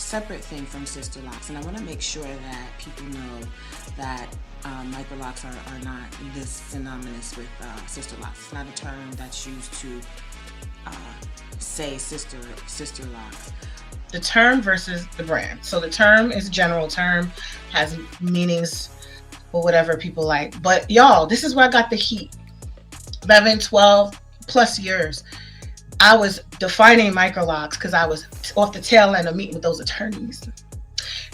separate thing from sister locks, and I want to make sure that people know that microlocs are not this synonymous with sister locks. It's not a term that's used to say sister locks. The term versus the brand. So the term is a general term, has meanings or whatever people like. But y'all, this is where I got the heat. 11, 12 plus years. I was defining microlocs because I was off the tail end of meeting with those attorneys.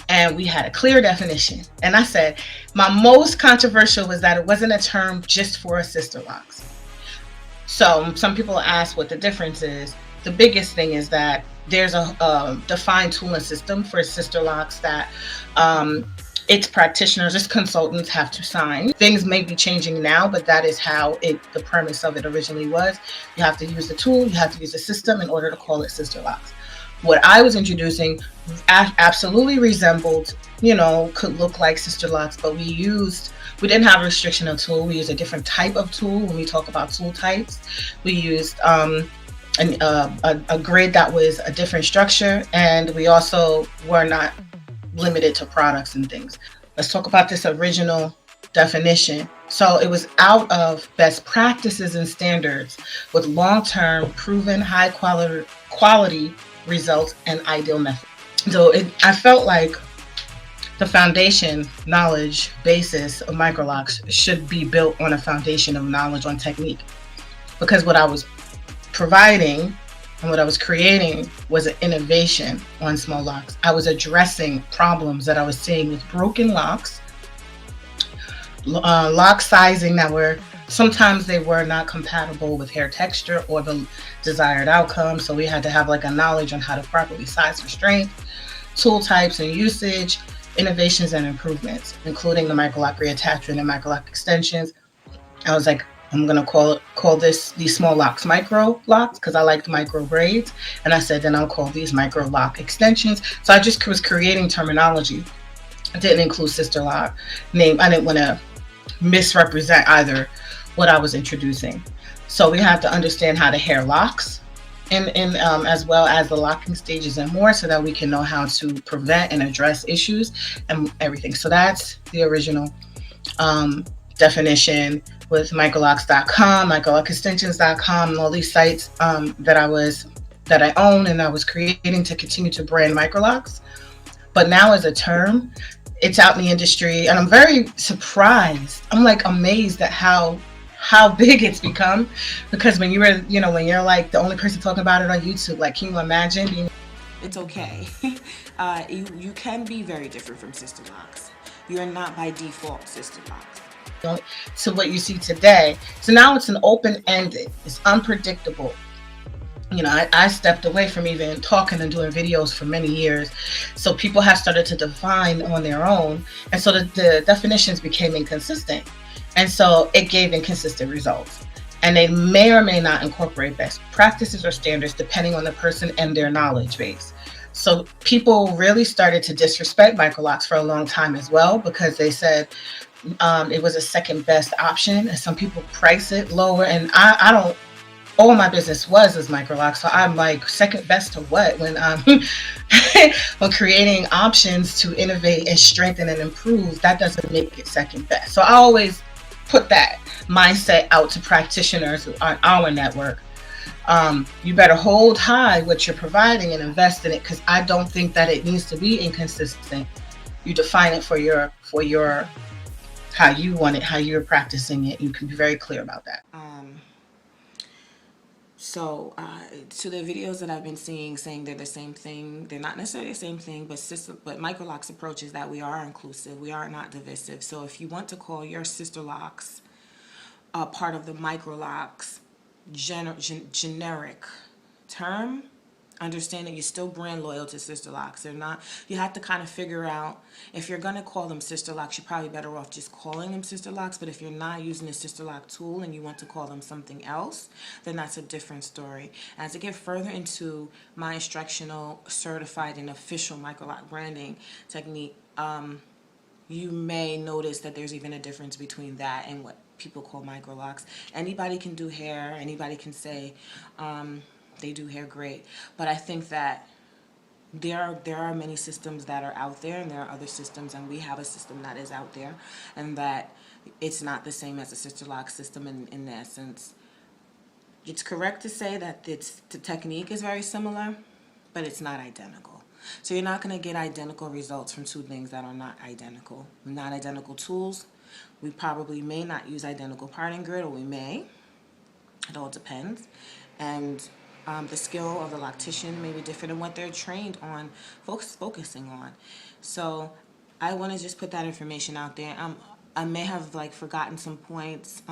And we had a clear definition. And I said, my most controversial was that it wasn't a term just for sister locks. So some people ask what the difference is. The biggest thing is that there's a defined tool and system for sister locks that its practitioners, its consultants have to sign. Things may be changing now, but that is how the premise of it originally was. You have to use the tool, you have to use the system in order to call it sister locks. What I was introducing absolutely resembled, could look like sister locks, but we didn't have a restriction of tool. We used a different type of tool when we talk about tool types. We used a grid that was a different structure, and we also were not limited to products and things. Let's talk about this original definition. So it was out of best practices and standards with long-term proven high quality results and ideal methods. So I felt like the foundation knowledge basis of microlocs should be built on a foundation of knowledge on technique, because what I was providing and what I was creating was an innovation on small locks. I was addressing problems that I was seeing with broken locks, lock sizing that sometimes they were not compatible with hair texture or the desired outcome. So we had to have like a knowledge on how to properly size for strength, tool types and usage, innovations and improvements, including the Microloc reattachment and Microloc extensions. I was like, I'm gonna call these small locks Microlocs because I liked micro braids, and I said then I'll call these Microloc extensions. So I just was creating terminology. I didn't include sister lock name. I didn't want to misrepresent either what I was introducing. So we have to understand how the hair locks, and as well as the locking stages and more, so that we can know how to prevent and address issues and everything. So that's the original definition with microlocs.com, microlocextensions.com, and all these sites that I own and I was creating to continue to brand microlocs. But now as a term, it's out in the industry, and I'm very surprised. I'm like amazed at how big it's become, because when when you're like the only person talking about it on YouTube, like, can you imagine? It's okay. You can be very different from sister locks. You're not by default sister locks. To what you see today. So now it's an open-ended, it's unpredictable. I stepped away from even talking and doing videos for many years. So people have started to define on their own. And so the definitions became inconsistent. And so it gave inconsistent results. And they may or may not incorporate best practices or standards depending on the person and their knowledge base. So people really started to disrespect microlocs for a long time as well, because they said it was a second best option, and some people price it lower. And I don't. All my business was as microlocs, so I'm like, second best to what? When when creating options to innovate and strengthen and improve, that doesn't make it second best. So I always put that mindset out to practitioners on our network. You better hold high what you're providing and invest in it, because I don't think that it needs to be inconsistent. You define it for your how you want it, how you're practicing it. You can be very clear about that. So the videos that I've been seeing saying they're the same thing, they're not necessarily the same thing, but Microloc's approach is that we are inclusive, we are not divisive. So if you want to call your sister locks part of the Microloc's generic term, understand that you're still brand loyal to sister locks. They're not. You have to kind of figure out, if you're gonna call them sister locks, you're probably better off just calling them sister locks. But if you're not using a sister lock tool and you want to call them something else, then that's a different story. As I get further into my instructional, certified, and official Microloc branding technique, you may notice that there's even a difference between that and what people call microlocs. Anybody can do hair. Anybody can say they do hair great. But I think that there are many systems that are out there, and there are other systems, and we have a system that is out there, and that it's not the same as a sister lock system in essence. It's correct to say that the technique is very similar, but it's not identical. So you're not going to get identical results from two things that are not identical. Not identical tools. We probably may not use identical parting grid, or we may. It all depends. And the skill of the loctician may be different in what they're trained on, focusing on. So I want to just put that information out there. I may have like forgotten some points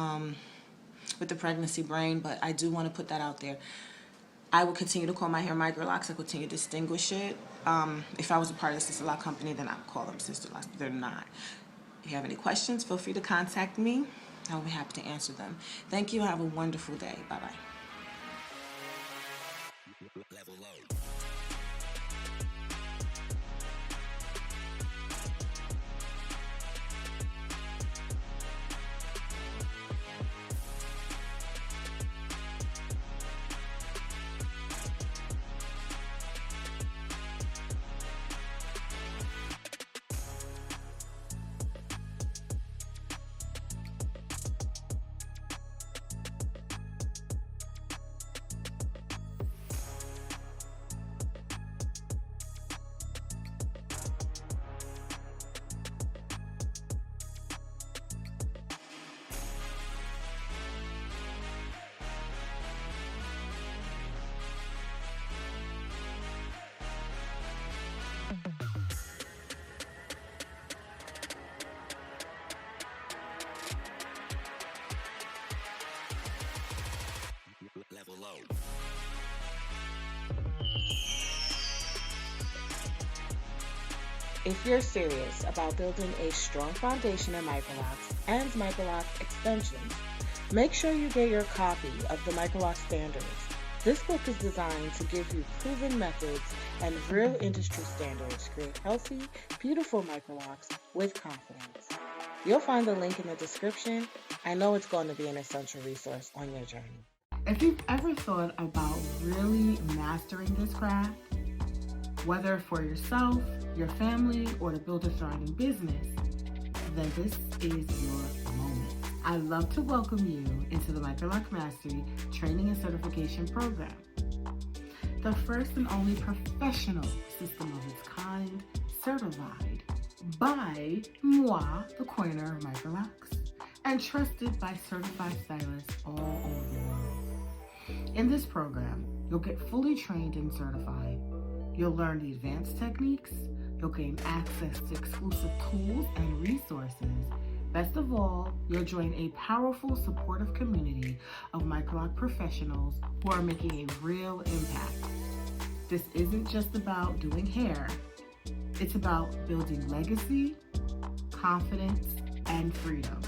with the pregnancy brain, but I do want to put that out there. I will continue to call my hair Microlocs. I will continue to distinguish it. If I was a part of the sister lock company, then I would call them sister locks, but they're not. If you have any questions, feel free to contact me. I'll be happy to answer them. Thank you. Have a wonderful day. Bye-bye. Level low. Level low. If you're serious about building a strong foundation in Microlocs and Microloc Extensions, make sure you get your copy of the Microloc Standards. This book is designed to give you proven methods and real industry standards to create healthy, beautiful Microlocs with confidence. You'll find the link in the description. I know it's going to be an essential resource on your journey. If you've ever thought about really mastering this craft, whether for yourself, your family, or to build a thriving business, then this is your moment. I'd love to welcome you into the Microloc Mastery Training and Certification Program, the first and only professional system of its kind, certified by moi, the coiner of Microlocs, and trusted by certified stylists all over the world. In this program, you'll get fully trained and certified. You'll learn the advanced techniques. You'll gain access to exclusive tools and resources. Best of all, you'll join a powerful, supportive community of Microloc professionals who are making a real impact. This isn't just about doing hair. It's about building legacy, confidence, and freedom.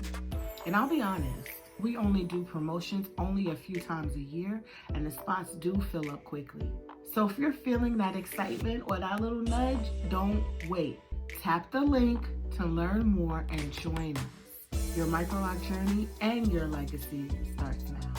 And I'll be honest, we only do promotions only a few times a year, and the spots do fill up quickly. So if you're feeling that excitement or that little nudge, don't wait. Tap the link to learn more and join us. Your Microloc journey and your legacy starts now.